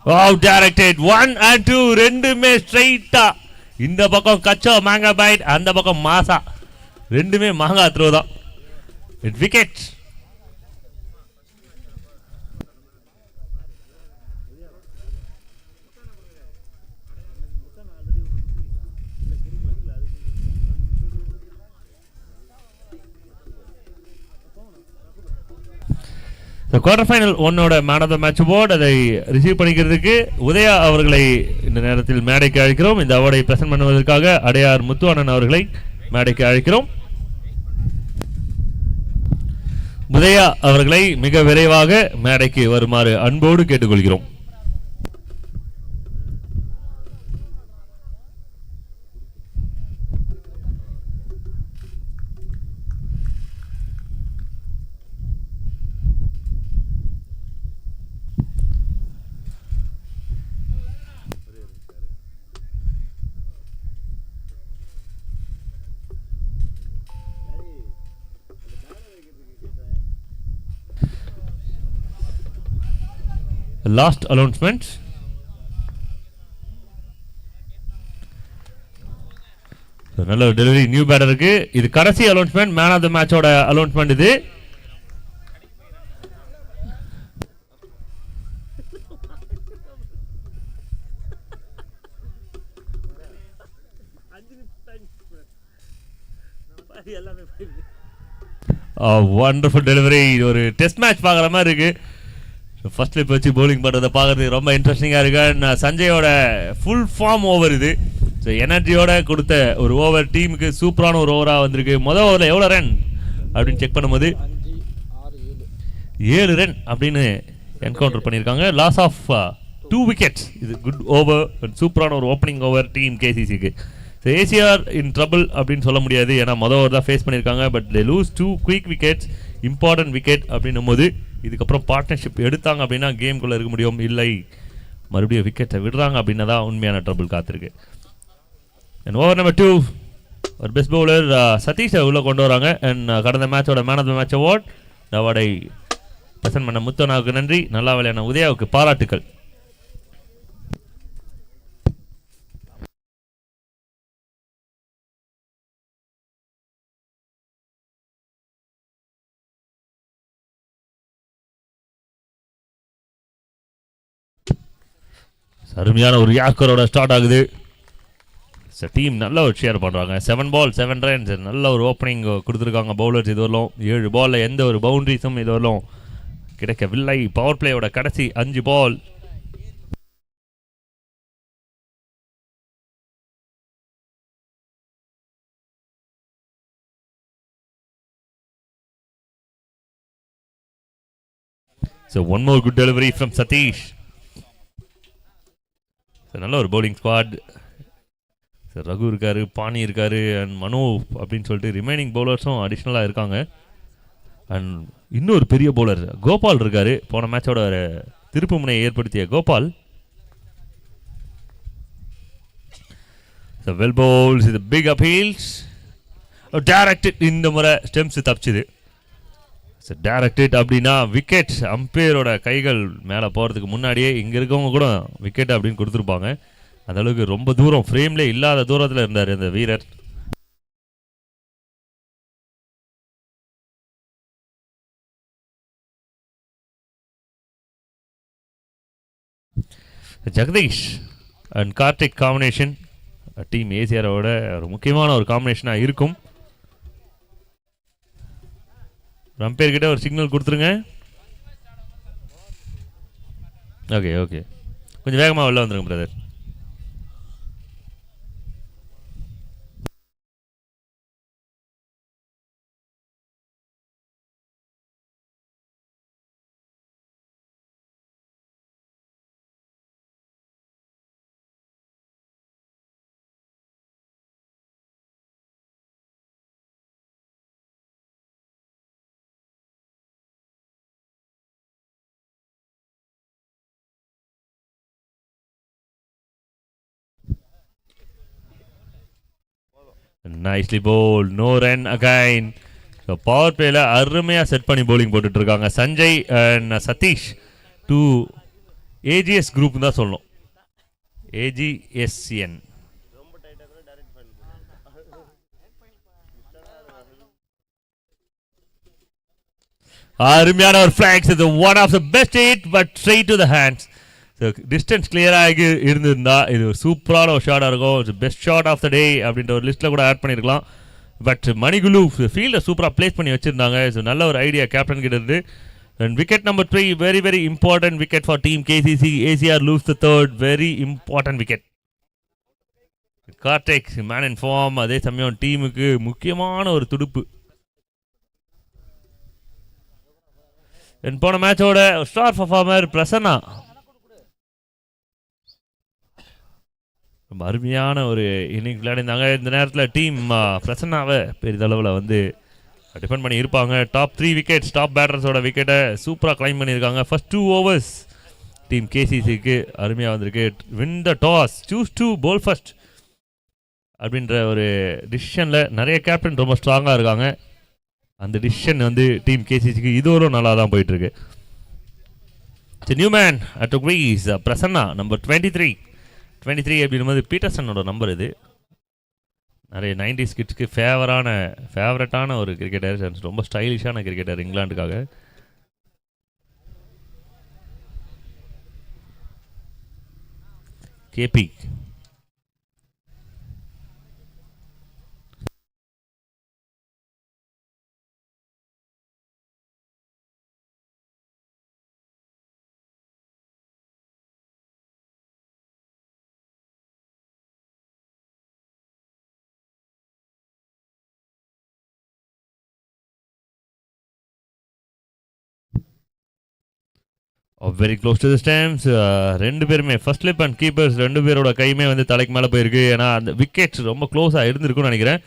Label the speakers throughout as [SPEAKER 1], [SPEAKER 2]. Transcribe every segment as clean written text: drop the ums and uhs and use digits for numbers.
[SPEAKER 1] Wow directed 1 and 2 ரெண்டுமே ஸ்ட்ரைட்டா. இந்த பக்கம் கச்சோ மாங்கா பைட், அந்த பக்கம் மாசா. ரெண்டுமே மாங்கா த்ரோ தான். விக்கெட். குவார்டர் ஃபைனல் ஒன்னோட man of the match award அதை ரிசீவ் பண்ணிக்கிறதுக்கு உதயா அவர்களை இந்த நேரத்தில் மேடைக்கு அழைக்கிறோம். இந்த அவார்டை பிரசன்ட் பண்ணுவதற்காக அடையார் முத்துவானன் அவர்களை மேடைக்கு அழைக்கிறோம். உதயா அவர்களை மிக விரைவாக மேடைக்கு வருமாறு அன்போடு கேட்டுக்கொள்கிறோம். Last announcement. நல்ல ஒரு டெலிவரி நியூ பேட்டருக்கு. இது கடைசி அனௌன்ஸ்மெண்ட், மேன் ஆஃப் த மேட்சோட அனௌன்ஸ்மெண்ட் இது. Wonderful delivery. ஒரு டெஸ்ட் மேட்ச் பார்க்குற மாதிரி இருக்கு. ஃபர்ஸ்ட் ஸ்லிப் வச்சு பவுலிங் பண்ணுறதை பார்க்குறதுக்கு ரொம்ப இன்ட்ரெஸ்டிங்காக இருக்கு. சஞ்சயோட ஃபுல் ஃபார்ம் ஓவர் இது. ஸோ எனர்ஜியோட கொடுத்த ஒரு ஓவர் டீமுக்கு சூப்பரான ஒரு ஓவராக வந்திருக்கு. மொதல் ஓவரில் எவ்வளோ ரன் அப்படின்னு செக் பண்ணும்போது 7 ரன் அப்படின்னு என்கவுண்டர் பண்ணியிருக்காங்க. Loss of 2 wickets. இது குட் ஓவர், சூப்பரான ஒரு ஓப்பனிங் ஓவர் டீம் கேசிசிக்கு. ஸோ ஏசிஆர் இன் ட்ரபிள் அப்படின்னு சொல்ல முடியாது, ஏன்னா மொதல் ஓவர் தான் ஃபேஸ் பண்ணியிருக்காங்க. But they lose 2 quick wickets, important wicket அப்படின்னும் போது இதுக்கப்புறம் பார்ட்னர்ஷிப் எடுத்தாங்க அப்படின்னா கேம்குள்ளே இருக்க முடியும். இல்லை மறுபடியும் விக்கெட்டை விடுறாங்க அப்படின்னா தான் உண்மையான ட்ரபிள் காத்திருக்கு. அண்ட் ஓவர் நம்பர் 2 ஒரு பெஸ்ட் பவுலர் சதீஷை உள்ளே கொண்டு வராங்க. அண்ட் கடந்த மேட்சோட man of the match award அவார்டை பிரசன்ட் பண்ண முத்தனாவுக்கு நன்றி, நல்லா விளையாடின உதயாவுக்கு பாராட்டுக்கள். அருமையான ஒரு யாக்கரோட ஸ்டார்ட் ஆகுது. டீம் நல்ல ஒரு ஷேர் பண்ணுறாங்க. 7 பால் 7 ரன்ஸ், நல்ல ஒரு ஓப்பனிங் கொடுத்துருக்காங்க பவுலர்ஸ். இது வரலும் 7 பாலில் எந்த ஒரு பவுண்டரிஸும் இது வரலும் கிடைக்கவில்லை. பவர் பிளேயோட கடைசி 5 பால். So one more good delivery from Satish. நல்ல ஒரு பவுலிங் ஸ்குவாட். ரகு இருக்காரு, பாணி இருக்காரு, அண்ட் மனோ அப்படின்னு சொல்லிட்டு ரிமைனிங் பவுலர்ஸும் அடிஷ்னலாக இருக்காங்க. அண்ட் இன்னொரு பெரிய பவுலர் கோபால் இருக்காரு, போன மேட்சோட திருப்பு முனையை ஏற்படுத்திய கோபால். வெல் பவுல்ஸ், இது பிக் அப்பீல்ஸ், டைரக்டட். இந்த முறை ஸ்டெம்ஸ் தப்பிச்சுது. டைரக்டட் அப்படின்னா விக்கெட். அம்பையரோட கைகள் மேலே போகிறதுக்கு முன்னாடியே இங்கே இருக்கவங்க கூட விக்கெட் அப்படின்னு கொடுத்துருப்பாங்க. அந்த அளவுக்கு ரொம்ப தூரம், ஃப்ரேம்லேயே இல்லாத தூரத்தில் இருந்தார் இந்த வீரர். Jagadish and Karthik combination team ஏசியாரோட ஒரு முக்கியமான ஒரு காம்பினேஷனாக இருக்கும். ரம்பேர் கிட்ட ஒரு சிக்னல் கொடுத்துருங்க. ஓகே ஓகே, கொஞ்சம் வேகமாக வெளில வந்துருங்க brother. Nicely bowled, no run again. So power playல அருமையா செட் பண்ணி bowling போட்டுட்டு இருக்காங்க Sanjay and Satish. 2 AGS group தான் சொல்லணும். ஏஜிஎஸ்என். அருமையான ஒரு ஃபிளாக்ஸ். இது one of the best hit but straight to the hands. Distance கிளியராக இருந்திருந்தா இது ஒரு சூப்பரான ஒரு ஷாட்டாக இருக்கும். Best shot of the day அப்படின்ற ஒரு லிஸ்ட்டில் கூட ஆட் பண்ணியிருக்கலாம். பட் மணிகுலு ஃபீல்டை சூப்பராக பிளேஸ் பண்ணி வச்சுருந்தாங்க. ஸோ நல்ல ஒரு ஐடியா கேப்டன் கிட்ட இருந்து. And wicket number 3, very very important wicket for team KCC. ACR lose the third, very important wicket. Karthik man in form, அதே சமயம் டீமுக்கு முக்கியமான ஒரு துடுப்பு. போன மேட்சோட ஸ்டார் பர்ஃபார்மர் பிரசன்னா ரொம்ப அருமையான ஒரு இன்னிங்ஸ் விளையாடிருந்தாங்க. இந்த நேரத்தில் டீம் பிரசன்னாவை பெரிதளவில் வந்து டிஃபெண்ட் பண்ணி இருப்பாங்க. டாப் 3 விக்கெட்ஸ், டாப் பேட்டர்ஸோட விக்கெட்டை சூப்பராக கிளைம் பண்ணியிருக்காங்க. ஃபர்ஸ்ட் 2 overs டீம் கேசிசிக்கு அருமையாக வந்திருக்கு. Win the toss, choose to bowl first அப்படின்ற ஒரு டிசிஷனில் நிறைய கேப்டன் ரொம்ப ஸ்ட்ராங்காக இருக்காங்க. அந்த டிசிஷன் வந்து டீம் கேசிசிக்கு இதுவரும் நல்லா தான் போயிட்டுருக்கு. New man at crease Prasanna number 23 அப்படின்னும்போது பீட்டர்சனோட நம்பர். இது நிறைய 90s கிட்ஸ்க்கு ஃபேவரட்டான ஒரு கிரிக்கெட்டர், ரொம்ப ஸ்டைலிஷான கிரிக்கெட்டர் இங்கிலாந்துக்காக. KP very close to the stumps. ரெண்டு பேருமே ஃபர்ஸ்ட் ஸ்லிப் அண்ட் கீப்பர்ஸ் ரெண்டு பேரோட கையுமே வந்து தலைக்கு மேலே போயிருக்கு. ஏன்னா அந்த விக்கெட்ஸ் ரொம்ப க்ளோஸாக இருந்திருக்கும்னு நினைக்கிறேன்.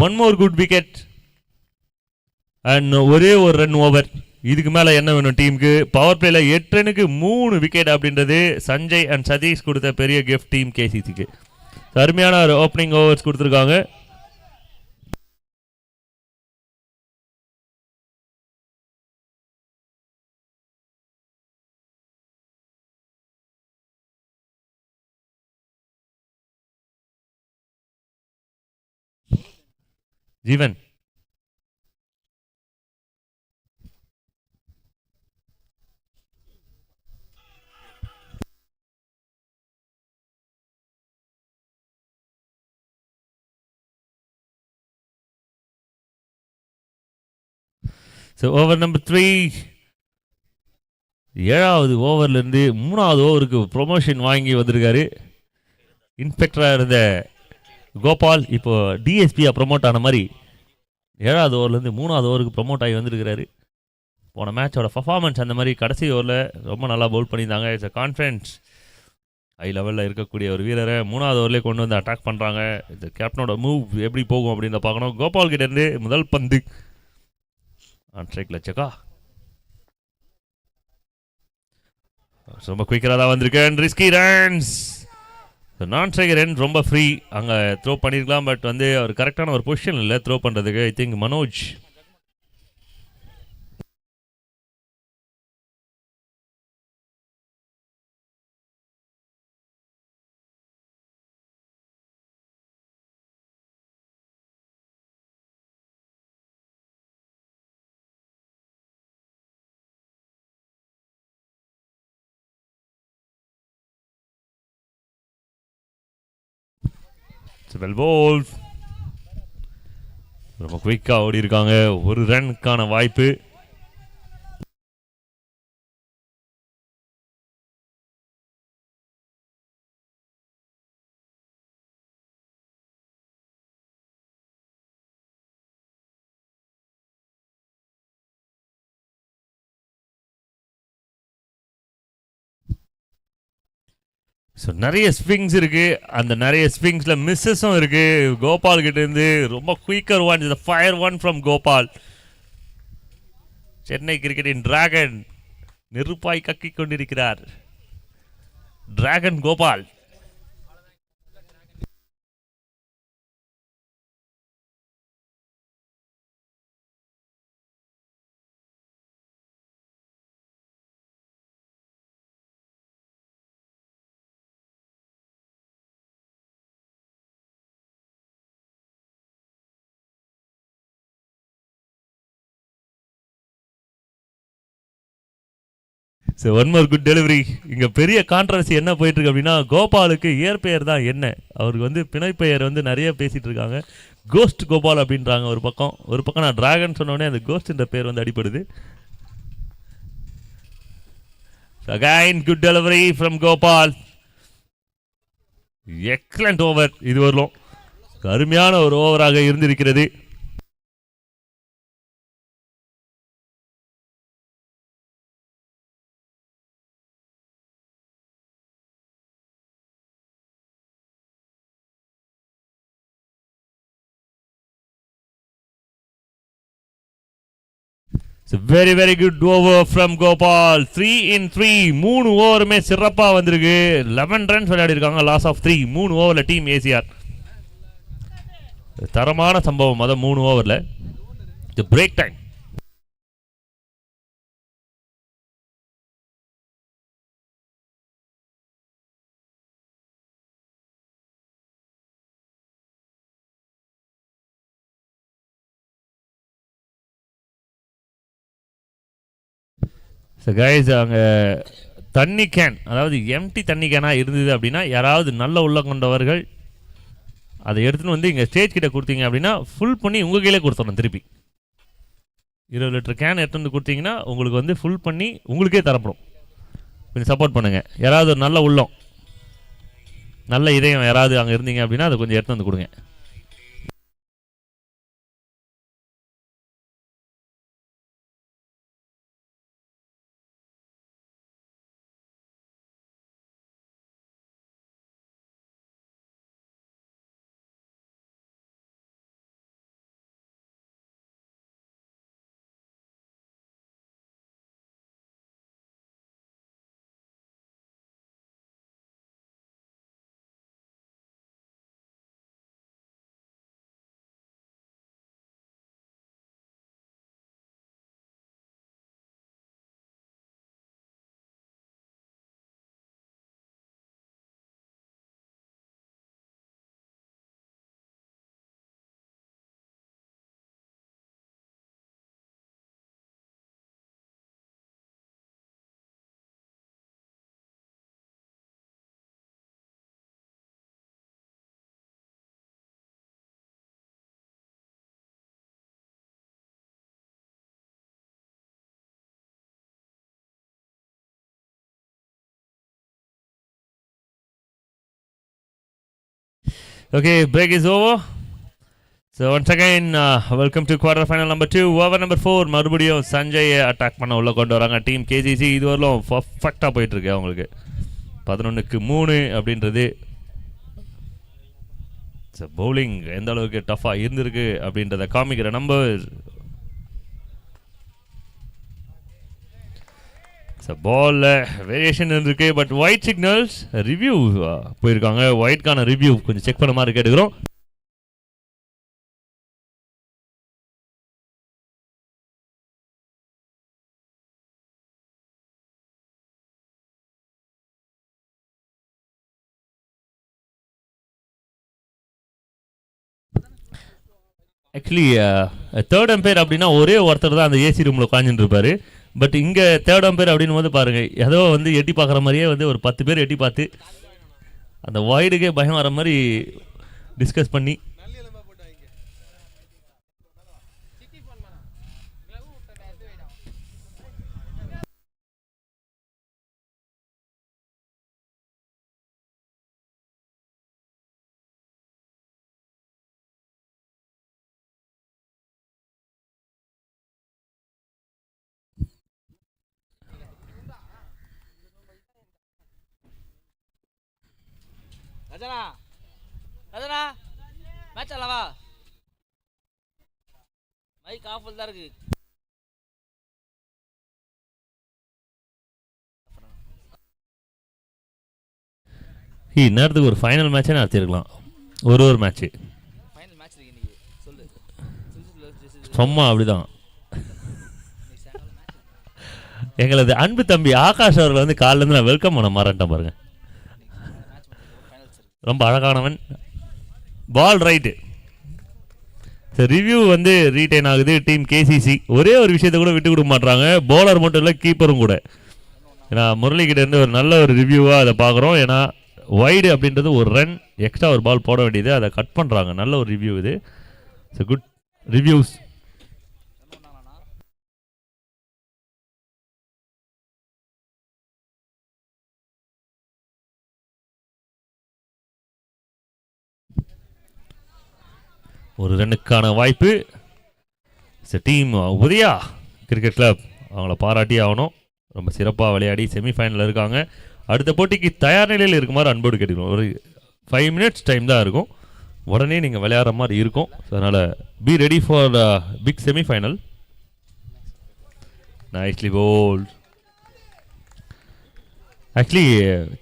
[SPEAKER 1] One more good wicket and ஒரே ஒரு ரன் ஓவர். இதுக்கு மேலே என்ன வேணும் டீமுக்கு? பவர் பிளேல 8 ரனுக்கு 3 விக்கெட் அப்படின்றது சஞ்சய் அண்ட் சதீஷ் கொடுத்த பெரிய கிஃப்ட் டீம் கேசிசிக்கு. அருமையான ஒரு ஓப்பனிங் ஓவர்ஸ் கொடுத்துருக்காங்க. ஜீவன் ஸோ ஓவர் நம்பர் 3, 7வது ஓவர்லேருந்து 3வது ஓவருக்கு ப்ரொமோஷன் வாங்கி வந்திருக்காரு. இன்ஸ்பெக்டராக இருந்த கோபால் இப்போ டிஎஸ்பியாக ப்ரொமோட் ஆன மாதிரி 7வது ஓவர்லேருந்து 3வது ஓவருக்கு ப்ரொமோட் ஆகி வந்திருக்கிறாரு. போன மேட்சோட பர்ஃபார்மன்ஸ் அந்த மாதிரி கடைசி ஓவரில் ரொம்ப நல்லா பவுல் பண்ணியிருந்தாங்க. இட்ஸ் அ கான்ஃபிடன்ஸ் ஹை லெவலில் இருக்கக்கூடிய ஒரு வீரரை 3வது ஓவர்லேயே கொண்டு வந்து அட்டாக் பண்ணுறாங்க. இந்த கேப்டனோட மூவ் எப்படி போகும் அப்படின்னு பார்க்கணும். கோபால் கிட்டேருந்து முதல் பந்து ஆன் ஸ்ட்ரைக்கில் செக்கா ரொம்ப குயிக்கராக தான் வந்திருக்கேன். Risky runs, non striker run ரொம்ப ஃப்ரீ. அங்கே த்ரோ பண்ணியிருக்கலாம், பட் வந்து அவர் கரெக்டான ஒரு பொசிஷன் இல்லை த்ரோ பண்ணுறதுக்கு. I think Manoj well bowled. ரொம்ப குயிக்காக ஓடி இருக்காங்க. ஒரு ரன்னுக்கான வாய்ப்பு. ஸோ நிறைய ஸ்விங்ஸ் இருக்குது. அந்த நிறைய ஸ்விங்ஸில் மிஸ்ஸஸும் இருக்குது. கோபால் கிட்டேருந்து ரொம்ப குயிக்கர் ஒன், இந்த fire one from Gopal. Chennai கிரிக்கெட்டின் டிராகன் நெருப்பாய் கக்கிக் கொண்டிருக்கிறார் dragon Gopal. So one more good delivery. இங்கே பெரிய கான்ட்ரவர்சி என்ன போயிட்டுருக்கு அப்படின்னா, கோபாலுக்கு இயற்பெயர் தான் என்ன, அவருக்கு வந்து பிணைப்பெயர் வந்து நிறைய பேசிகிட்டு இருக்காங்க. கோஸ்ட் கோபால் அப்படின்றாங்க ஒரு பக்கம் நான் டிராகன் சொன்னோடனே அந்த கோஸ்ட்ன்ற பேர் வந்து அடிப்படுது. Again good delivery from Gopal. Excellent over. இது வரலும் அருமையான ஒரு ஓவராக இருந்திருக்கிறது. Very very good over from Gopal. 3 in 3. 3 ஓவருமே சிறப்பாக வந்திருக்கு. 11 ரன்ஸ் விளையாடி இருக்காங்க. Loss of 3. 3 ஓவரில் டீம் ஏசிஆர். தரமான சம்பவம் அதான் 3 ஓவரில். Break time. ஸோ கைஸ், அங்கே தண்ணி கேன், அதாவது எம்டி தண்ணி கேனாக இருந்தது அப்படின்னா யாராவது நல்ல உள்ள கொண்டவர்கள் அதை எடுத்துன்னு வந்து இங்கே ஸ்டேஜ் கிட்ட கொடுத்தீங்க அப்படின்னா ஃபுல் பண்ணி உங்கள் கையிலே கொடுத்துடணும். திருப்பி 20 லிட்டர் கேன் எடுத்து வந்து கொடுத்தீங்கன்னா உங்களுக்கு வந்து ஃபுல் பண்ணி உங்களுக்கே தரப்படும். கொஞ்சம் சப்போர்ட் பண்ணுங்கள். யாராவது ஒரு நல்ல உள்ளம், நல்ல இதயம் யாராவது அங்கே இருந்தீங்க அப்படின்னா அதை கொஞ்சம் எடுத்து வந்து கொடுங்க. Okay, break is over. So once again, welcome to quarter final number 2. Over number 4, மறுபடியும் சஞ்சய் அட்டாக் பண்ண உள்ள கொண்டு வராங்க டீம் கேசிசி. இது வரலும் பர்ஃபெக்டாக போயிட்டுருக்கு அவங்களுக்கு. 11க்கு 3 அப்படின்றது. ஸோ பவுலிங் எந்த அளவுக்கு டஃப்பாக இருந்திருக்கு அப்படின்றத காமிக்கிற நம்பர். பால்ல வேரியேஷன் இருக்கு. பட் ஒயிட் சிக்னல்ஸ் ரிவ்யூ போயிருக்காங்க. ஒயிட்கான ரிவ்யூ கொஞ்சம் செக் பண்ண மாதிரி கேட்டுக்கிறோம். ஆக்சுவலி தேர்ட் அம்பையர் அப்படின்னா ஒரே ஒருத்தர் தான் அந்த ஏசி ரூமில் உட்காந்துட்டு இருப்பாரு. பட் இங்கே தேர்ட் அம்பையர் அப்படின்னும் போது பாருங்கள், ஏதோ வந்து எட்டி பார்க்குற மாதிரியே வந்து ஒரு 10 பேர் எட்டி பார்த்து அந்த வைடுக்கே பயம் வர மாதிரி டிஸ்கஸ் பண்ணி
[SPEAKER 2] ரஜனா ரஜனா மேட்ச் அல்லவா மைக் ஆஃப் தான் இருக்கு.
[SPEAKER 1] இந்நேரத்துக்கு ஒரு ஃபைனல் மேட்சே நடத்திருக்கலாம். ஒரு மேட்ச்சு
[SPEAKER 2] ஃபைனல் மேட்ச் இருக்கு இன்னைக்கு. சொல்லு
[SPEAKER 1] சும்மா அப்படிதான். எங்களது அன்பு தம்பி ஆகாஷ் அவர்கள் வந்து காலிலேருந்து நான் வெல்கம் பண்ண மாறேன்ட்டேன் பாருங்க. ரொம்ப அழகானவன். பால் ரைட்டு. ரிவ்யூ வந்து ரீட்டைன் ஆகுது டீம் கேசிசி. ஒரே ஒரு விஷயத்தை கூட விட்டு கொடுக்க மாட்டாங்க. பவுலர் மட்டும் இல்லை, கீப்பரும் கூட. ஏன்னா முரளிகிட்ட இருந்து ஒரு நல்ல ஒரு ரிவ்யூவாக அதை பார்க்குறோம். ஏன்னா வைடு அப்படின்றது ஒரு ரன் எக்ஸ்ட்ரா ஒரு பால் போட வேண்டியது, அதை கட் பண்ணுறாங்க. நல்ல ஒரு ரிவ்யூ இது. It's good reviews. ஒரு ரன்னுக்கான வாய்ப்பு. டீம் உதயா கிரிக்கெட் கிளப் அவங்கள பாராட்டி ஆகணும். ரொம்ப சிறப்பாக விளையாடி செமிஃபைனலில் இருக்காங்க. அடுத்த போட்டிக்கு தயார் நிலையில் இருக்குமாறு அன்போடு கேட்டுக்கணும். ஒரு 5 மினிட்ஸ் டைம் தான் இருக்கும், உடனே நீங்கள் விளையாடுற மாதிரி இருக்கும். அதனால் be ready for big semifinal. Nicely bowled. Actually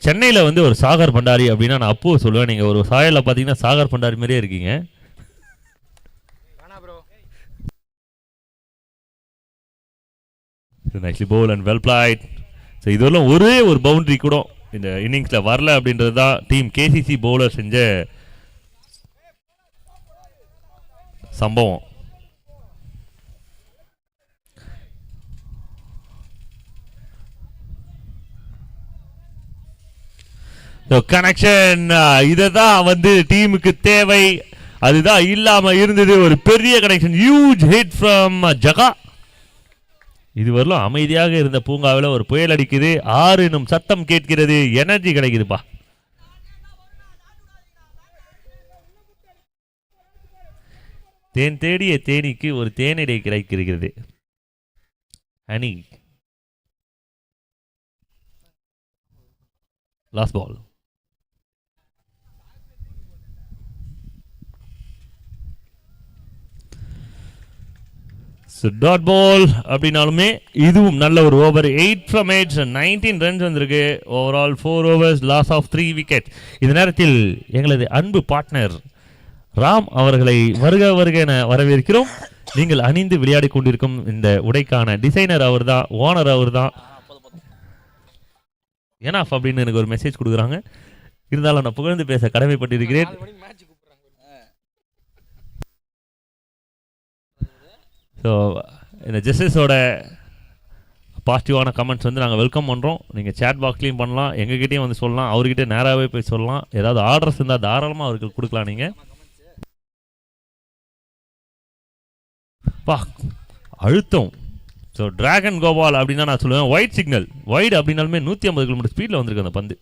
[SPEAKER 1] சென்னையில் வந்து ஒரு சாகர் பண்டாரி அப்படின்னா நான் அப்போ சொல்லுவேன். நீங்கள் ஒரு சாயலில் பார்த்தீங்கன்னா சாகர் பண்டாரி மாதிரியே இருக்கீங்க. Nicely bowl and well flight. So இதுவரையும் ஒரே ஒரு பவுண்டரி கூட இந்த இன்னிங்ஸில் வரல அப்படின்றது தான் டீம் கேசிசி பவுலர் செஞ்ச சம்பவம். கனெக்ஷன் இதை தான் வந்து டீமுக்கு தேவை. அதுதான் இல்லாம இருந்தது. ஒரு பெரிய கனெக்ஷன், ஹியூஜ் ஹிட் ஃப்ரம் ஜகா. இதுவரையிலும் அமைதியாக இருந்த பூங்காவில் ஒரு புயல் அடிக்குது, 6 எனும் சத்தம் கேட்கிறது, எனர்ஜி கிடைக்குதுப்பா. தேன் தேடிய தேனிக்கு ஒரு தேனிடை கிடைக்கிறது. Honey last ball. Dot ball அப்படின்னாலுமே இதுவும் நல்ல ஒரு ஓவர். 8 from 8, 19 ரன்ஸ் வந்திருக்கு. Overall 4 overs, loss of 3 wickets. இந்த நேரத்தில் எங்களது அன்பு பார்ட்னர் ராம் அவர்களை வருக வருக என வரவேற்கிறோம். நீங்கள் அணிந்து விளையாடி கொண்டிருக்கும் இந்த உடைக்கான டிசைனர் அவர் தான், ஓனர் அவர் தான். ஏனாஃப் அப்படின்னு எனக்கு ஒரு மெசேஜ் கொடுக்குறாங்க. இருந்தாலும் நான் புகழ்ந்து பேச கடமைப்பட்டிருக்கிறேன். ஸோ இந்த ஜஸ்டிஸோட பாசிட்டிவான கமெண்ட்ஸ் வந்து நாங்கள் வெல்கம் பண்ணுறோம். நீங்கள் சேட் பாக்ஸ்லேயும் பண்ணலாம், எங்ககிட்டையும் வந்து சொல்லலாம், அவர்கிட்ட நேராகவே போய் சொல்லலாம். ஏதாவது ஆர்டர்ஸ் இருந்தால் தாராளமாக அவருக்கு கொடுக்கலாம். நீங்கள் பா அழுத்தம். ஸோ டிராகன் கோபால் அப்படின்னா நான் சொல்லுவேன் ஒயிட் சிக்னல். வைடு அப்படின்னாலுமே 150 km ஸ்பீடில் வந்திருக்கு அந்த பந்து.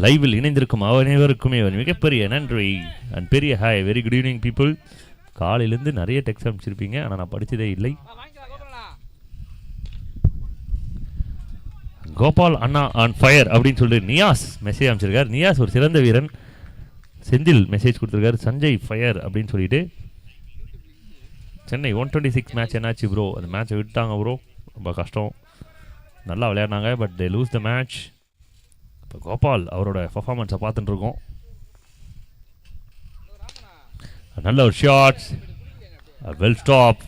[SPEAKER 1] லைவில் இணைந்திருக்கும் அனைவருக்குமே ஒரு மிகப்பெரிய நன்றி அண்ட் பெரிய hi. Very good evening people. காலையிலேருந்து நிறைய டெக்ஸ்ட் அனுப்பிச்சிருப்பீங்க, ஆனால் நான் படித்ததே இல்லை. கோபால் அண்ணா ஆன் ஃபயர் அப்படின்னு சொல்லிட்டு நியாஸ் மெசேஜ் அனுப்பிச்சிருக்காரு. நியாஸ் ஒரு சிறந்த வீரன். செந்தில் மெசேஜ் கொடுத்துருக்காரு சஞ்சய் ஃபயர் அப்படின்னு சொல்லிட்டு. சென்னை 126 மேட்ச் என்னாச்சு ப்ரோ? அந்த மேட்சை விட்டாங்க ப்ரோ, ரொம்ப கஷ்டம். நல்லா விளையாடினாங்க, but they lose the match. இப்போ கோபால் அவரோட பர்ஃபார்மன்ஸை பார்த்துட்டு இருக்கோம். நல்ல ஒரு shot, well stop.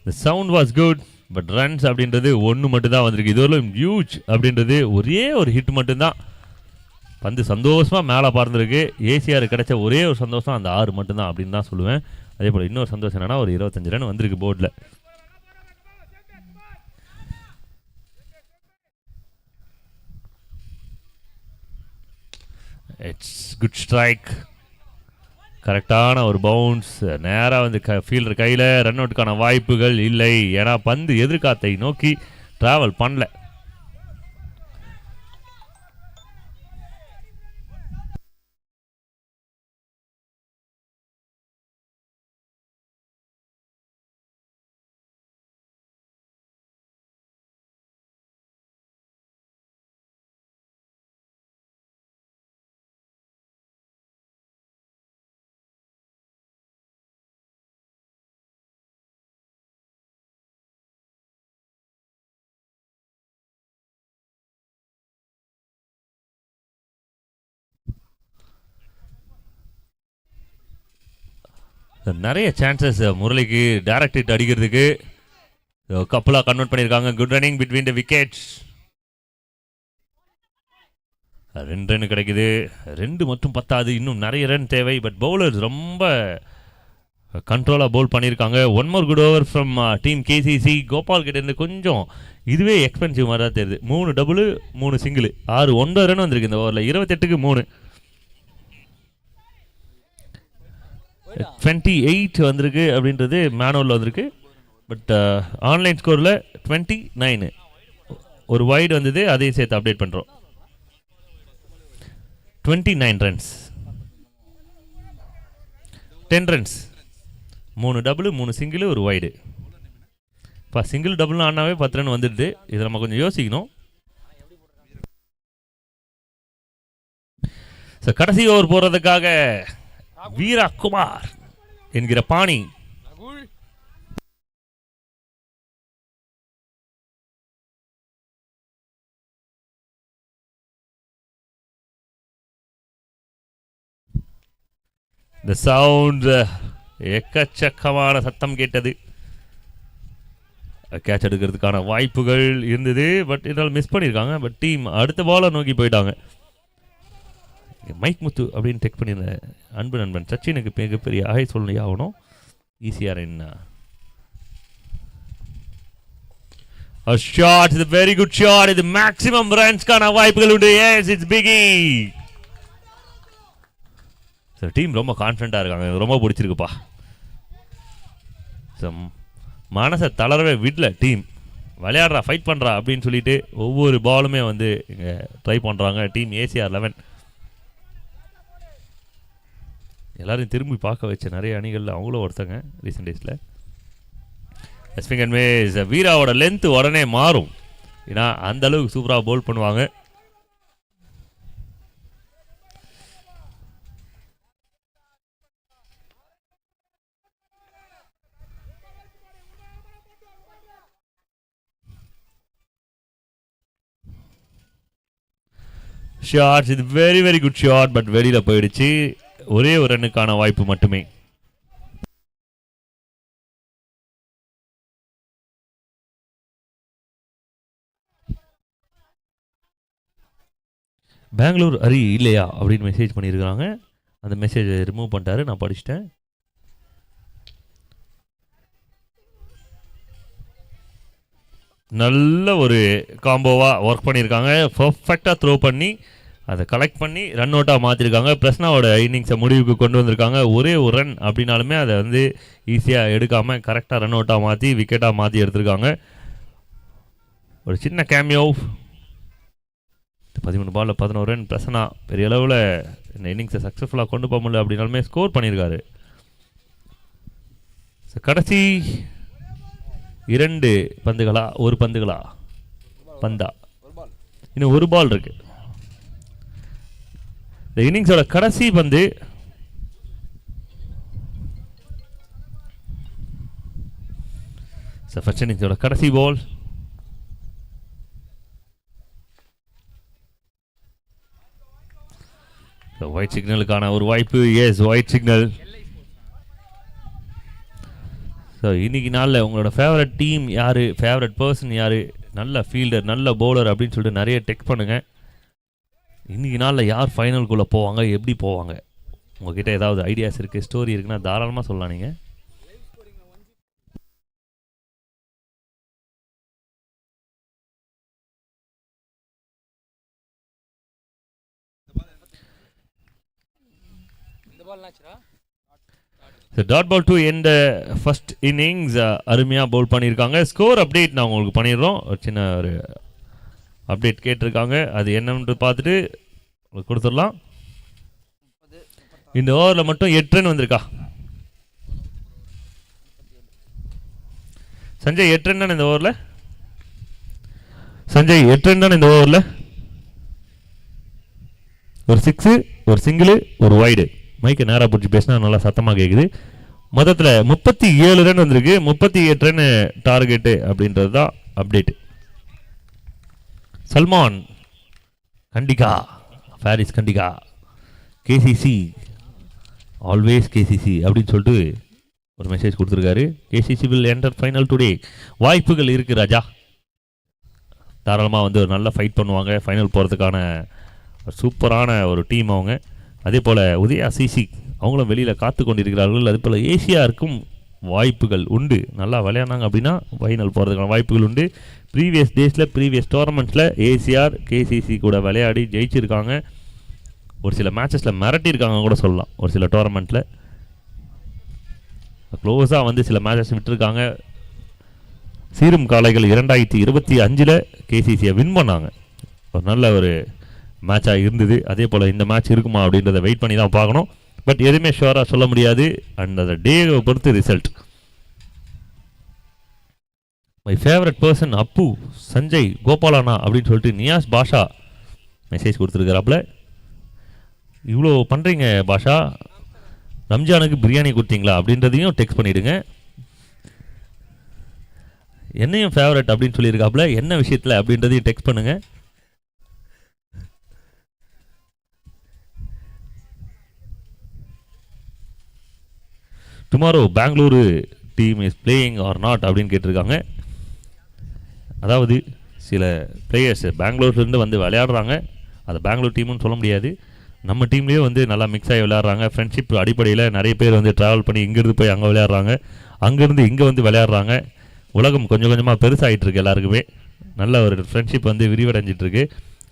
[SPEAKER 1] The sound was good, but runs அப்படின்றது ஒன்று மட்டும்தான் வந்திருக்கு. இதுவரையும் ஹியூஜ் அப்படின்றது ஒரே ஒரு ஹிட் மட்டும்தான். பந்து சந்தோஷமாக மேலே பறந்துருக்கு. ஏசிஆர் கிடைச்ச ஒரே ஒரு சந்தோஷம் அந்த 6 மட்டும்தான் அப்படின்னு தான் சொல்லுவேன். அதே போல் இன்னொரு சந்தோஷம் என்னன்னா ஒரு 25 ரன் வந்திருக்கு போர்டில். இட்ஸ் குட் ஸ்ட்ரைக், கரெக்டான ஒரு பவுன்ஸ், நேராக வந்து ஃபீல்டர் கையில். ரன் அவுட்டுக்கான வாய்ப்புகள் இல்லை, ஏன்னா பந்து எதிர்காத்தை நோக்கி ட்ராவல் பண்ணல. நிறைய சான்சஸ் முரளிக்கு டைரக்ட் ஹிட் அடிக்கிறதுக்கு கப்பலாக கன்வெர்ட் பண்ணியிருக்காங்க. Good running between the wickets. 2 run கிடைக்குது. 2 மட்டும் பத்தாது, இன்னும் நிறைய ரன் தேவை. பட் பவுலர்ஸ் ரொம்ப கண்ட்ரோலாக பவுல் பண்ணியிருக்காங்க. 1 more good over from team KCC. Gopal கிட்ட இருந்து கொஞ்சம் இதுவே எக்ஸ்பென்சிவ் மாதிரி தான் தெரியுது. 3 டபுள் 3 சிங்கிள் 9 ரன் வந்திருக்கு இந்த ஓவரில். 28க்கு 3. 28 வந்திருக்கு அப்படின்றது மேனுவலில் வந்திருக்கு. பட் ஆன்லைன் ஸ்கோரில் 29 ஒரு வைடு வந்தது, அதையும் சேர்த்து அப்டேட் பண்ணுறோம். 29 ரன்ஸ், 10 ரன்ஸ், 3 டபுள் 3 சிங்கிள் ஒரு வைடு. இப்போ சிங்கிள் டபுள்னு ஆனாவே 10 ரன் வந்துடுது. இதை நம்ம கொஞ்சம் யோசிக்கணும். ஸோ கடைசி ஓவர் போகிறதுக்காக வீரா குமார் என்கிற பாணி இந்த சவுண்ட் எக்கச்சக்கமான சத்தம் கேட்டது. கேட்ச் எடுக்கிறதுக்கான வாய்ப்புகள் இருந்தது. பட் இதனால் மிஸ் பண்ணியிருக்காங்க. பட் டீம் அடுத்த பாலை நோக்கி போயிட்டாங்க. மைக் முத்து அப்படின்னு டெக் பண்ணியிருந்தேன். அன்பு நண்பன் சச்சினுக்கு மிகப்பெரிய ஆகை சொல்லி ஆகணும். ஈஸியாக என்ன ஷாட், இது வெரி குட் ஷாட். இது மேக்ஸிமம் ரன்ஸ்க்கான வாய்ப்புகள் உண்டு. Yes, it's biggie. So team ரொம்ப கான்ஃபிடண்ட்டாக இருக்காங்க. எனக்கு ரொம்ப பிடிச்சிருக்குப்பா. ஸோ மனசை தளரவே விடல டீம். விளையாடுறா, ஃபைட் பண்ணுறா அப்படின்னு சொல்லிட்டு ஒவ்வொரு பாலுமே வந்து இங்கே ட்ரை பண்ணுறாங்க டீம் ஏசிஆர் 11. எல்லாரையும் திரும்பி பார்க்க வச்ச நிறைய அணிகளில் அவங்களும் ஒருத்தங்க ரீசெண்ட் டேஸில். Swing and miss. வீராவோட லென்த்து உடனே மாறும். ஏன்னா அந்த அளவுக்கு சூப்பராக பவுல் பண்ணுவாங்க. ஷார்ட்ஸ், இது very very good shot. But வெளியில் போயிடுச்சு. ஒரே ஒரு ரன்னுக்கான வாய்ப்பு மட்டுமே. பெங்களூர் ஹரி இல்லையா அப்படின்னு மெசேஜ் பண்ணியிருக்காங்க. அந்த மெசேஜ் ரிமூவ் பண்ணிட்டாரு, நான் படிச்சிட்டேன். நல்ல ஒரு காம்போவாக ஒர்க் பண்ணியிருக்காங்க. பர்ஃபெக்டாக த்ரோ பண்ணி அதை கலெக்ட் பண்ணி ரன் அவுட்டாக மாற்றிருக்காங்க. பிரஸ்னாவோட இன்னிங்ஸை முடிவுக்கு கொண்டு வந்திருக்காங்க. ஒரே ஒரு ரன் அப்படின்னாலுமே அதை வந்து ஈஸியாக எடுக்காமல் கரெக்டாக ரன் அவுட்டாக மாற்றி விக்கெட்டாக மாற்றி எடுத்திருக்காங்க. ஒரு சின்ன கேமியோ. 13 பாலில் 11 ரன். பிரசனா பெரிய அளவில் இந்த இன்னிங்ஸை சக்ஸஸ்ஃபுல்லாக கொண்டு போக முடியல அப்படின்னாலுமே ஸ்கோர் பண்ணியிருக்காரு. கடைசி 2 பந்துகளா, ஒரு பந்துகளா, பந்தா, இன்னும் ஒரு பால் இருக்கு. இந்த இன்னிங்ஸோட கடைசி பந்து ஃபர்ஸ்ட் இன்னிங்ஸோட கடைசி பால். ஒயிட் சிக்னலுக்கான ஒரு வாய்ப்பு. S, white signal. ஸோ இன்றைக்கி நாளில் உங்களோட ஃபேவரட் டீம் யார், ஃபேவரட் பர்சன் யார், நல்ல ஃபீல்டர், நல்ல பவுலர் அப்படின்னு சொல்லிட்டு நிறைய டெக் பண்ணுங்கள். இன்றைக்கி நாளில் யார் ஃபைனல்குள்ளே போவாங்க, எப்படி போவாங்க, உங்ககிட்ட ஏதாவது ஐடியாஸ் இருக்குது, ஸ்டோரி இருக்குன்னா தாராளமாக சொல்லலாம். நீங்கள் dot ball to end first innings. அருமையாக பவுல் பண்ணியிருக்காங்க. ஸ்கோர் அப்டேட் நான் உங்களுக்கு பண்ணிடுறோம். ஒரு சின்ன ஒரு அப்டேட் கேட்டிருக்காங்க, அது என்னன்னு பார்த்துட்டு உங்களுக்கு கொடுத்துடலாம். இந்த ஓவரில் மட்டும் 8 ரன் வந்திருக்கா சஞ்சய்? 8 ரன் தானே இந்த ஓவரில்? சஞ்சய் 8 ரன் தானே இந்த ஓவரில்? ஒரு 6, ஒரு சிங்கிள், ஒரு வைடு. மைக்கை நேராக பிடிச்சி பேசினா நல்லா சத்தமாக கேட்குது. மொத்தத்தில் 37 ரன் வந்திருக்கு. 38 ரன் டார்கெட்டு அப்படின்றது தான் update. Salman Kandiga, Paris Kandiga, KCC always KCC அப்படின்னு சொல்லிட்டு ஒரு மெசேஜ் கொடுத்துருக்காரு. KCC will enter final today. வாய்ப்புகள் இருக்குது ராஜா, தாராளமாக வந்து ஒரு நல்ல ஃபைட் பண்ணுவாங்க. ஃபைனல் போகிறதுக்கான சூப்பரான ஒரு டீம் அவங்க. அதே போல் உதயா சிசி அவங்களும் வெளியில் காத்து கொண்டிருக்கிறார்கள். அதே போல் ஏசியாருக்கும் வாய்ப்புகள் உண்டு. நல்லா விளையாடினாங்க அப்படின்னா ஃபைனல் போகிறதுக்கான வாய்ப்புகள் உண்டு. ப்ரீவியஸ் டேஸில் ப்ரீவியஸ் டோர்னமெண்ட்ஸில் ஏசிஆர் கேசிசி கூட விளையாடி ஜெயிச்சிருக்காங்க. ஒரு சில மேட்சஸில் மிரட்டியிருக்காங்க கூட சொல்லலாம். ஒரு சில டோர்னமெண்ட்டில் க்ளோஸாக வந்து சில மேட்சஸ் விட்டுருக்காங்க. சீரும் காளைகள் 2025 கேசிசியை வின் பண்ணாங்க. ஒரு நல்ல ஒரு மேட்சாக இருந்தது. அதே போல் இந்த மேட்ச் இருக்குமா அப்படின்றத வெயிட் பண்ணி தான் பார்க்கணும். பட் எதுவுமே ஷுவராக சொல்ல முடியாது. அண்ட் அந்த டேவை பொறுத்து ரிசல்ட். மை ஃபேவரட் பர்சன் அப்பு சஞ்சய் கோபாலானா அப்படின்னு சொல்லிட்டு நியாஸ் பாஷா மெசேஜ் கொடுத்துருக்குறாப்புல. இவ்வளோ பண்ணுறீங்க பாஷா, ரம்ஜானுக்கு பிரியாணி கொடுத்தீங்களா அப்படின்றதையும் டெக்ஸ்ட் பண்ணிவிடுங்க. என்னையும் ஃபேவரட் அப்படின்னு சொல்லியிருக்காப்புல, என்ன விஷயத்தில் அப்படின்றதையும் டெக்ஸ்ட் பண்ணுங்கள். Tomorrow Bengaluru team is playing or not அப்படின்னு கேட்டிருக்காங்க. அதாவது சில பிளேயர்ஸ் பெங்களூர்லேருந்து வந்து விளையாடுறாங்க. அது பெங்களூர் டீம்னு சொல்ல முடியாது. நம்ம டீம்லேயே வந்து நல்லா மிக்ஸ் ஆகி விளையாடுறாங்க. ஃப்ரெண்ட்ஷிப் அடிப்படையில் நிறைய பேர் வந்து ட்ராவல் பண்ணி இங்கேருந்து போய் அங்கே விளையாடுறாங்க, அங்கேருந்து இங்கே வந்து விளையாடுறாங்க. உலகம் கொஞ்சம் கொஞ்சமாக பெருசாகிட்டு இருக்கு. எல்லாருக்குமே நல்ல ஒரு ஃப்ரெண்ட்ஷிப் வந்து விரிவடைஞ்சிட்ருக்கு.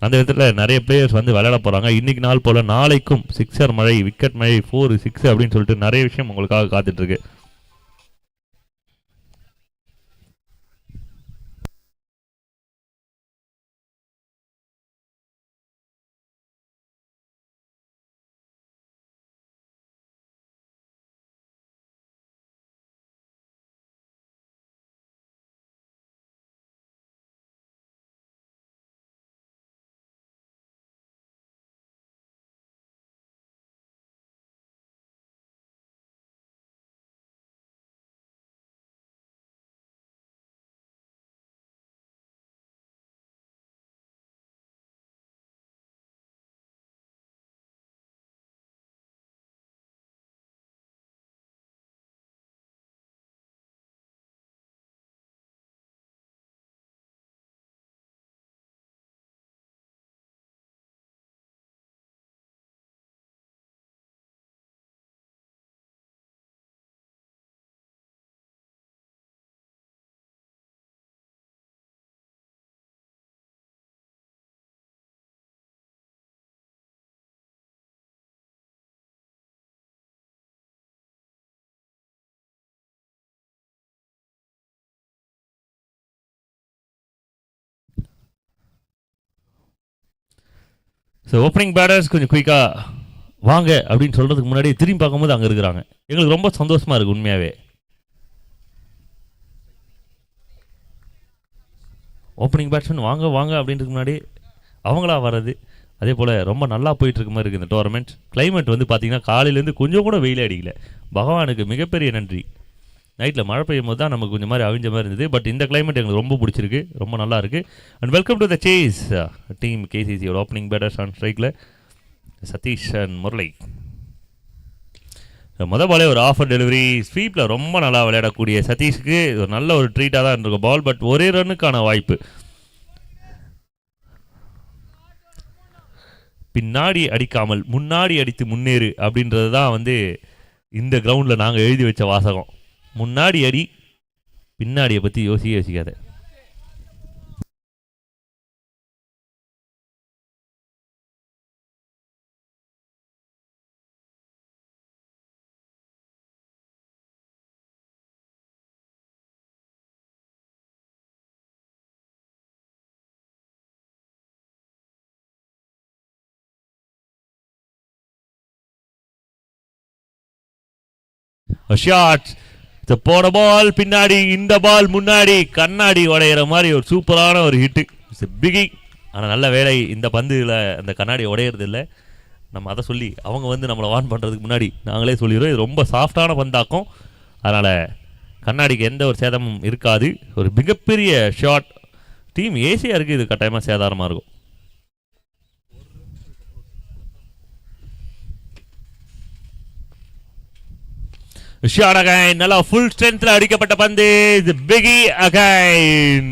[SPEAKER 1] அந்த விதத்தில் நிறைய பிளேயர்ஸ் வந்து விளையாட போகிறாங்க. இன்றைக்கி நாள் போல் நாளைக்கும் சிக்ஸர் மழை, விக்கெட் மழை, 4 6 அப்படின்னு சொல்லிட்டு நிறைய விஷயம் உங்களுக்காக காத்துட்ருக்கு. ஸோ ஓப்பனிங் பேட்டர்ஸ் கொஞ்சம் குயிக்காக வாங்க அப்படின்னு சொல்கிறதுக்கு முன்னாடி திரும்பி பார்க்கும்போது அங்கே இருக்கிறாங்க. எங்களுக்கு ரொம்ப சந்தோஷமாக இருக்குது உண்மையாகவே. ஓப்பனிங் பேட்ஸ்மேன் வாங்க வாங்க அப்படின்றதுக்கு முன்னாடி அவங்களா வர்றது. அதே போல் ரொம்ப நல்லா போயிட்டுருக்க மாதிரி இருக்குது இந்த டோர்னமெண்ட். கிளைமேட் வந்து பார்த்திங்கன்னா காலையிலேருந்து கொஞ்சம் கூட வெயில் அடிக்கல. பகவானுக்கு மிகப்பெரிய நன்றி. நைட்டில் மழை பெய்யும் போது தான் நமக்கு கொஞ்சம் மாதிரி அவிஞ்ச மாதிரி இருந்தது. பட் இந்த கிளைமேட் எங்களுக்கு ரொம்ப பிடிச்சிருக்கு, ரொம்ப நல்லா இருக்குது. And welcome to the chase team கேசிசியோட ஓப்பனிங் பேட்டர்ஸ் ஆன் ஸ்ட்ரைக்கில் சதீஷ் அண்ட் முரளி. மொதல் பாலே ஒரு ஆஃபர் டெலிவரி ஸ்வீப்பில் ரொம்ப நல்லா விளையாடக்கூடிய சதீஷுக்கு ஒரு நல்ல ஒரு ட்ரீட்டாக தான் இருந்திருக்கும் பால். பட் ஒரே ரன்னுக்கான வாய்ப்பு. பின்னாடி அடிக்காமல் முன்னாடி அடித்து முன்னேறு அப்படின்றது தான் வந்து இந்த கிரவுண்டில் நாங்கள் எழுதி வச்ச வாசகம். முன்னாடி அடி, பின்னாடியை பற்றி யோசிக்காத. ஷாட் போன பால் பின்னாடி, இந்த பால் முன்னாடி, கண்ணாடி உடையிற மாதிரி ஒரு சூப்பரான ஒரு ஹிட்டு. பிகி. ஆனால் நல்ல வேலை இந்த பந்துல அந்த கண்ணாடி உடையிறது இல்லை. நம்ம அதை சொல்லி அவங்க வந்து நம்மளை வார்ன் பண்ணுறதுக்கு முன்னாடி நாங்களே சொல்லிடுறோம், இது ரொம்ப சாஃப்டான பந்தாக்கும், அதனால் கண்ணாடிக்கு எந்த ஒரு சேதமும் இருக்காது. ஒரு மிகப்பெரிய ஷாட். டீம் ஏசியாருக்கு இது கட்டாயமாக சேதாரமாக இருக்கும். ஷாட் அகைன், நல்லா ஃபுல் ஸ்ட்ரென்த்ல அடிக்கப்பட்ட பந்து. இது பிகி அகைன்.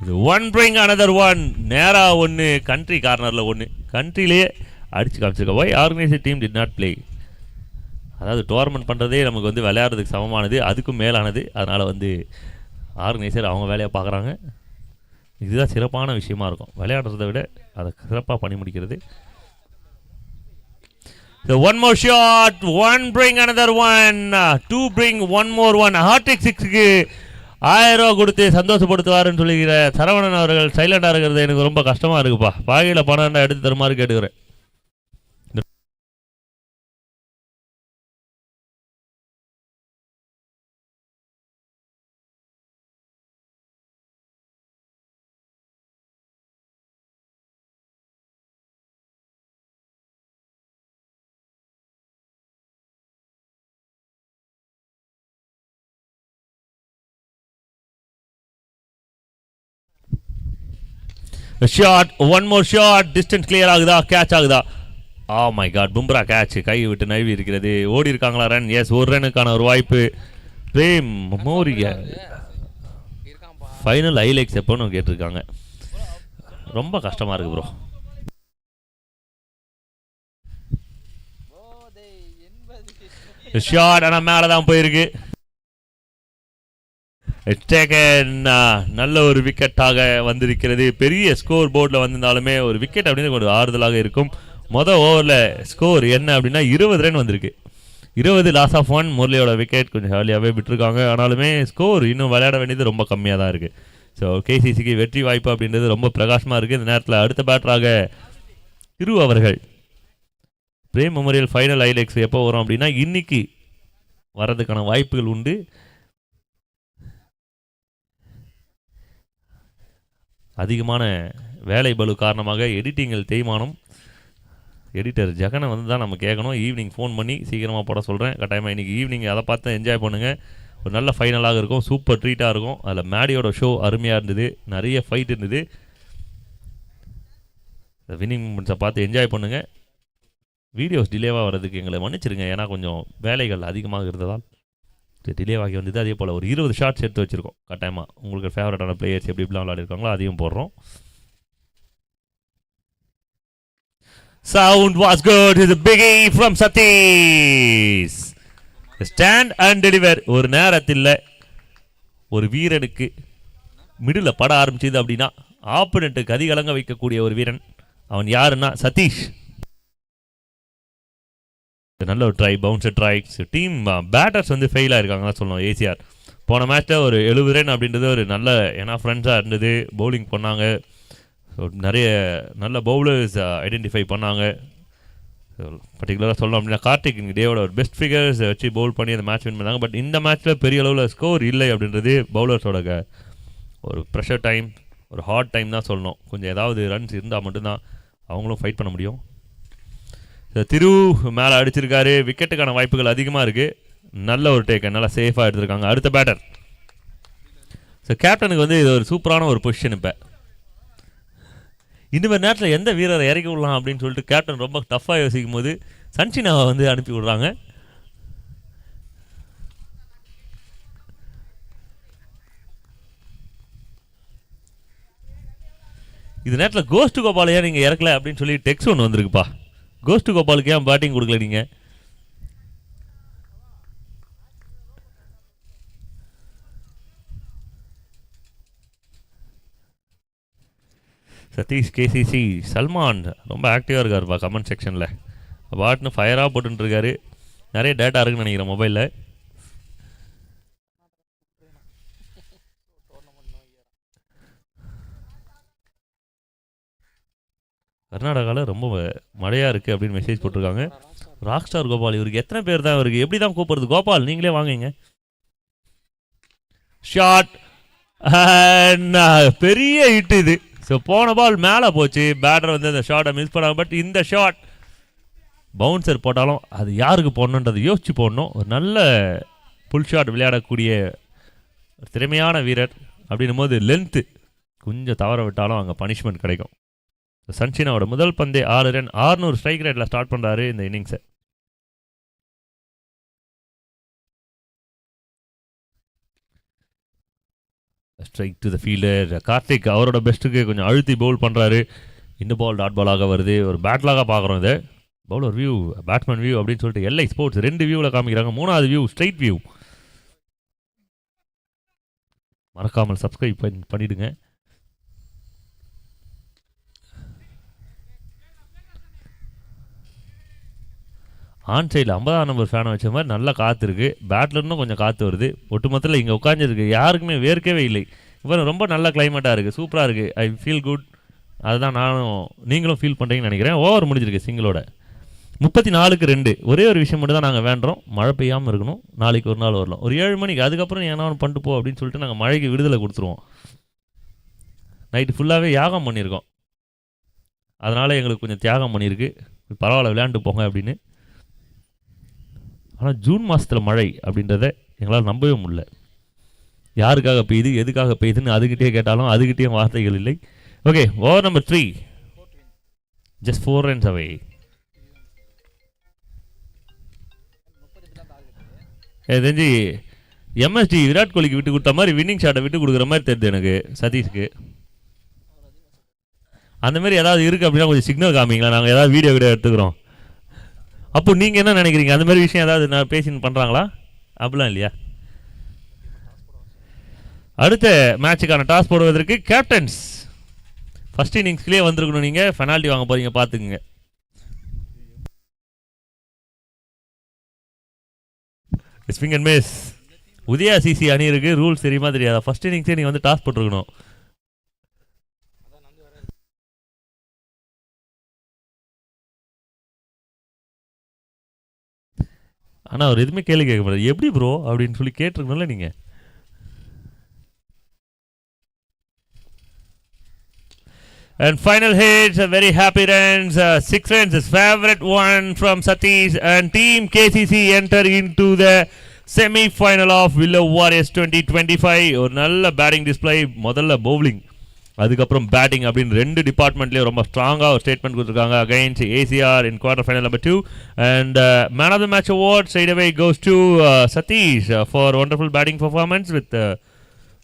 [SPEAKER 1] இது ஒன் பிரிங் அனதர் ஒன். நேரா ஒன்று, கண்ட்ரி கார்னர்ல ஒன்று. கண்ட்ரிலேயே அடிச்சு காமிச்சிருக்க. Why organiser team did not play. அதாவது டோர்னமெண்ட் பண்ணுறதே நமக்கு வந்து விளையாடுறதுக்கு சமமானது, அதுக்கும் மேலானது. அதனால் வந்து ஆர்கனைசர் அவங்க வேலையை பார்க்குறாங்க. இதுதான் சிறப்பான விஷயமா இருக்கும். விளையாடுறதை விட அதை சிறப்பாக பண்ணி முடிக்கிறது. So one more shot, one bring another one, two bring one more one. Hardik 6க்கு 1000 ரூபா கொடுத்து சந்தோஷப்படுத்துவாருன்னு சொல்லிக்கிற சரவணன் அவர்கள் சைலண்டாக இருக்கிறது எனக்கு ரொம்ப கஷ்டமாக இருக்குப்பா. பாகையில் பணம் எடுத்து தருமாறு கேட்டுக்கிறேன். Shot, one more shot. Distance clear ஆகுதா, கேட்ச் ஆகுதா? Ah my god, Bumrah catch. கை விட்டு நழுவி இருக்கிறது. ஓடி இருக்காங்களா ரன்? எஸ், ஒரு ரனுக்கான ஒரு வாய்ப்பு. பிரேம் மோரியா ஃபைனல் ஹைலைட்ஸ் எப்போன்னு கேட்டிருக்காங்க. ரொம்ப கஷ்டமாக இருக்கு ப்ரோ. ஷாட் ஆனால் மேலே தான் போயிருக்கு. நல்ல ஒரு விக்கெட்டாக வந்திருக்கிறது. பெரிய ஸ்கோர் போர்டில் வந்திருந்தாலுமே ஒரு விக்கெட் அப்படின்னு ஒரு ஆறுதலாக இருக்கும். மொதல் ஓவரில் ஸ்கோர் என்ன அப்படின்னா 20 ரன் வந்திருக்கு. 20 லாஸ் ஆஃப் 1. முரளியோட விக்கெட் கொஞ்சம் ஹேலியாகவே விட்டுருக்காங்க. ஆனாலுமே ஸ்கோர் இன்னும் விளையாட வேண்டியது ரொம்ப கம்மியாக தான் இருக்குது. ஸோ கேசிசிக்கு வெற்றி வாய்ப்பு அப்படின்றது ரொம்ப பிரகாசமாக இருக்குது. இந்த நேரத்தில் அடுத்த பேட்டராக திரு அவர்கள். பிரேம் மெமோரியல் ஃபைனல் ஹைலைட்ஸ் எப்போ வரும் அப்படின்னா இன்னைக்கு வர்றதுக்கான வாய்ப்புகள் உண்டு. அதிகமான வேலை பலு காரணமாக எடிட்டிங்கில் தேய்மானம். எடிட்டர் ஜெகனை வந்து தான் நம்ம கேட்கணும். ஈவினிங் ஃபோன் பண்ணி சீக்கிரமாக போட சொல்கிறேன். கட்டாயமாக இன்றைக்கி ஈவினிங் அதை பார்த்து என்ஜாய் பண்ணுங்கள். ஒரு நல்ல ஃபைனலாக இருக்கும். சூப்பர் ட்ரீட்டாக இருக்கும். அதில் மேடியோட ஷோ அருமையாக இருந்தது. நிறைய ஃபைட் இருந்தது. வின்னிங் மூமெண்ட்ஸை பார்த்து என்ஜாய் பண்ணுங்கள். வீடியோஸ் டிலேவாக வர்றதுக்கு எங்களை மன்னிச்சிருங்க. ஏன்னா கொஞ்சம் வேலைகள் அதிகமாக இருந்ததால் டிலே ஆகி வந்தது. அதே போல் ஒரு 20 ஷாட்ஸ் எடுத்து வச்சுருக்கோம். கட்டாயமாக உங்களுக்கு ஃபேவரட்டான பிளேயர்ஸ் எப்படி இப்படிலாம் விளையாடிருக்காங்களோ அதையும் போடுறோம். Sound was good. It's a biggie from Satish. Stand and deliver. ஒரு நேரத்தில் ஒரு வீரனுக்கு மிடில் பட ஆரம்பிச்சது அப்படின்னா ஆப்போனண்ட்டுக்கு அதிகலங்க வைக்கக்கூடிய ஒரு வீரன் அவன் யாருன்னா சதீஷ். நல்ல ஒரு try, bouncer try. Team batters வந்து ஃபெயில் ஆகிருக்காங்க சொல்லணும். ஏசிஆர் போன மேட்ச்சில் ஒரு 70 ரன் அப்படின்றது ஒரு நல்ல ஏன்னா ஃப்ரெண்ட்ஸாக இருந்தது. பவுலிங் பண்ணாங்க. நிறைய நல்ல பவுலர்ஸ் ஐடென்டிஃபை பண்ணாங்க. பர்டிகுலராக சொல்லணும் அப்படின்னா கார்த்திக் டேவோட ஒரு பெஸ்ட் ஃபிகர்ஸ் வச்சு பவுல் பண்ணி அந்த மேட்ச் வின் பண்ணாங்க. பட் இந்த மேட்ச்சில் பெரிய அளவில் ஸ்கோர் இல்லை அப்படின்றது பவுலர்ஸோட ஒரு ப்ரெஷர் டைம், ஒரு ஹார்ட் டைம் தான் சொல்லணும். கொஞ்சம் ஏதாவது ரன்ஸ் இருந்தால் மட்டும்தான் அவங்களும் ஃபைட் பண்ண முடியும். திரு மேலே அடிச்சிருக்காரு. விக்கெட்டுக்கான வாய்ப்புகள் அதிகமாக இருக்குது. நல்ல ஒரு டேக்கை நல்லா சேஃபாக எடுத்திருக்காங்க. அடுத்த பேட்டர். ஸோ கேப்டனுக்கு வந்து இது ஒரு சூப்பரான ஒரு பொசிஷன். இப்போ இந்த மாதிரி நேரத்தில் எந்த வீரரை இறக்கி விடலாம் அப்படின்னு சொல்லிட்டு கேப்டன் ரொம்ப டஃப்பாக யோசிக்கும் போது சன்சினாவை வந்து அனுப்பி விடுறாங்க. இந்த நேரத்தில் கோஸ்ட் கோபாலையா நீங்கள் இறக்கல அப்படின்னு சொல்லி டெக்ஸ்ட் ஒன்று வந்திருக்குப்பா. கோஸ்ட் கோபாலுக்கு ஏன் பேட்டிங் கொடுக்கல நீங்கள்? சதீஷ், கேசிசி, சல்மான் ரொம்ப ஆக்டிவாக இருக்காருப்பா கமெண்ட் செக்ஷனில். பாட்னு ஃபயராக போட்டுருக்காரு. நிறைய டேட்டா இருக்குன்னு நினைக்கிறேன் மொபைலில். கர்நாடகாவில் ரொம்ப மழையாக இருக்குது அப்படின்னு மெசேஜ் போட்டிருக்காங்க. ராக் ஸ்டார் கோபால், இவருக்கு எத்தனை பேர் தான் இவருக்கு எப்படி தான் கூப்பிடுறது? கோபால் நீங்களே வாங்கிங்க. ஷாட், பெரிய ஹிட் இது. ஸோ போன பால் மேலே போச்சு. பேட்டர் வந்து அந்த ஷாட்டை மிஸ் பண்ணாங்க. பட் இந்த ஷாட் பவுன்சர் போட்டாலும் அது யாருக்கு போடணுன்றதை யோசிச்சு போடணும். ஒரு நல்ல புல் ஷாட் விளையாடக்கூடிய திறமையான வீரர் அப்படின்னும் போது லென்த்து கொஞ்சம் தவற விட்டாலும் அங்கே பனிஷ்மெண்ட் கிடைக்கும். சன்சினாவோட முதல் பந்தே 6 ரன் 600 ஸ்ட்ரைக் ரேட்டில் ஸ்டார்ட் பண்ணுறாரு இந்த இன்னிங்ஸை. Strike to the fielder Karthik அவரோட பெஸ்ட்டுக்கு கொஞ்சம் அழுத்தி பவுல் பண்ணுறாரு. இந்த பால் டாட் பாலாக வருது. ஒரு பேட்லாக பார்க்குறோம் இதை. பவுலர் வியூ, பேட்ஸ்மேன் வியூ அப்படின்னு சொல்லிட்டு எல்ஐ ஸ்போர்ட்ஸ் 2 வியூவில் காமிக்கிறாங்க. 3வது வியூ ஸ்ட்ரைட் வியூ. மறக்காமல் சப்ஸ்கிரைப் பண்ணிடுங்க. ஆன் சைடில் 50ஆம் நம்பர் ஃபேனை வச்ச மாதிரி நல்லா காற்று இருக்குது. பேட்லருந்தும் கொஞ்சம் காற்று வருது. ஒட்டுமொத்தத்தில் இங்கே உட்காந்துருக்கு யாருக்குமே வேர்க்கவே இல்லை. இப்போ ரொம்ப நல்ல கிளைமேட்டாக இருக்குது, சூப்பராக இருக்குது. I feel good. அதுதான் நீங்களும் ஃபீல் பண்ணுறீங்கன்னு நினைக்கிறேன். ஓவர் முடிஞ்சிருக்கு சிங்கிளோட 34-2. ஒரே ஒரு விஷயம் மட்டும் தான் நாங்கள் வேண்டுறோம், மழை பெய்யாமல் இருக்கணும். நாளைக்கு ஒரு நாள் வரலாம், ஒரு 7 மணிக்கு. அதுக்கப்புறம் நீ என்ன பண்ணிட்டு போ அப்படின்னு சொல்லிட்டு நாங்கள் மழைக்கு விடுதலை கொடுத்துருவோம். நைட்டு ஃபுல்லாகவே யாகம் பண்ணியிருக்கோம், அதனால் எங்களுக்கு கொஞ்சம் தியாகம் பண்ணியிருக்கு. பரவாயில்ல விளையாண்டு போங்க அப்படின்னு. ஆனால் ஜூன் மாதத்தில் மழை அப்படின்றத எங்களால் நம்பவே முடியல. யாருக்காக பெய்யுது, எதுக்காக பெய்யுதுன்னு அதுக்கிட்டே கேட்டாலும் அதுக்கிட்டேயும் வார்த்தைகள் இல்லை. Okay, over number 3, just 4 runs away. தெரிஞ்சு எம்எஸ்டி விராட் கோலிக்கு விட்டு கொடுத்த மாதிரி வின்னிங் ஷாட்டை விட்டு கொடுக்குற மாதிரி தெரியுது எனக்கு சதீஷ்க்கு. அந்த மாதிரி ஏதாவது இருக்குது அப்படின்னா கொஞ்சம் சிக்னல் காமிங்களா, நாங்கள் ஏதாவது வீடியோ எடுத்துக்கிறோம். அப்போ நீங்கள் என்ன நினைக்கிறீங்க? அந்த மாதிரி விஷயம் ஏதாவது நான் பேசின்னு பண்ணுறாங்களா? அப்படிலாம் இல்லையா? அடுத்த மேட்சுக்கான டாஸ் போடுவதற்கு கேப்டன்ஸ் ஃபர்ஸ்ட் இன்னிங்ஸ்லேயே வந்திருக்கணும். நீங்கள் பெனால்ட்டி வாங்க போகிறீங்க, பார்த்துக்குங்க. Swing and miss. Udaya CC அணி இருக்கு, ரூல்ஸ் தெரியுமா தெரியாதா? ஃபர்ஸ்ட் இன்னிங்ஸே நீங்கள் வந்து டாஸ் போட்டுருக்கணும். ஆனால் அவர் எதுவுமே கேள்வி கேட்க மாட்டார். எப்படி ப்ரோ அப்படின்னு சொல்லி கேட்டிருக்கணும்ல நீங்கள். And final hits, a very happy runs, 6 runs, his favorite one from Satish, and Team KCC enter into the semi-final of Willow Warriors 2025. ஒரு நல்ல பேட்டிங் டிஸ்பிளே, முதல்ல பவுலிங் அதுக்கப்புறம் பேட்டிங் அப்படின்னு 2 டிபார்ட்மெண்ட்லேயும் ரொம்ப ஸ்ட்ராங்காக ஒரு ஸ்டேட்மெண்ட் கொடுத்துருக்காங்க against ACR in quarter final number 2. And man of the match award straight away goes to Satish for wonderful batting performance with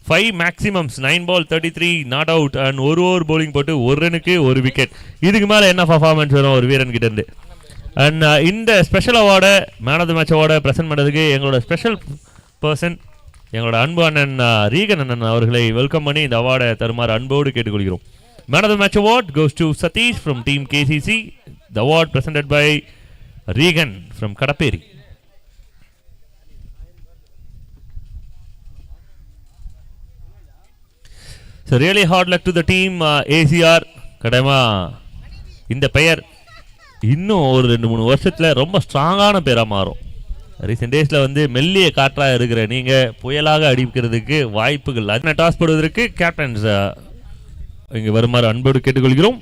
[SPEAKER 1] 5 maximums, 9 ball 33 not out, and ஒரு bowling போட்டு 1 ரனுக்கு 1 wicket. இதுக்கு மேலே என்ன பர்ஃபார்மன்ஸ் வரும் ஒரு வீரன் கிட்ட இருந்து? அண்ட் இந்த ஸ்பெஷல் அவார்டை, மேன் ஆஃப் த மேட்ச் அவார்டை ப்ரெசென்ட் பண்ணுறதுக்கு எங்களோட ஸ்பெஷல் பர்சன், எங்களோட அன்பு அண்ணன் ரீகன் அண்ணன் அவர்களை வெல்கம் பண்ணி இந்த அவார்டை தருமாறு அன்போடு கேட்டுக்கொள்கிறோம். Man of the match award goes to Sathish from team KCC. The award presented by Reagan from Kadapperi. So really hard luck to the team ACR. கடையமாக இந்த பெயர் இன்னும் ஒரு 2-3 வருஷத்தில் ரொம்ப ஸ்ட்ராங்கான பேராக மாறும். ரீசெண்ட் டேஸில் வந்து மெல்லிய காற்றாக இருக்கிற நீங்கள் புயலாக அடிக்கிறதுக்கு வாய்ப்புகள். அதனை டாஸ் போடுவதற்கு கேப்டன்ஸ் இங்கே வருமாறு அன்போடு கேட்டுக்கொள்கிறோம்.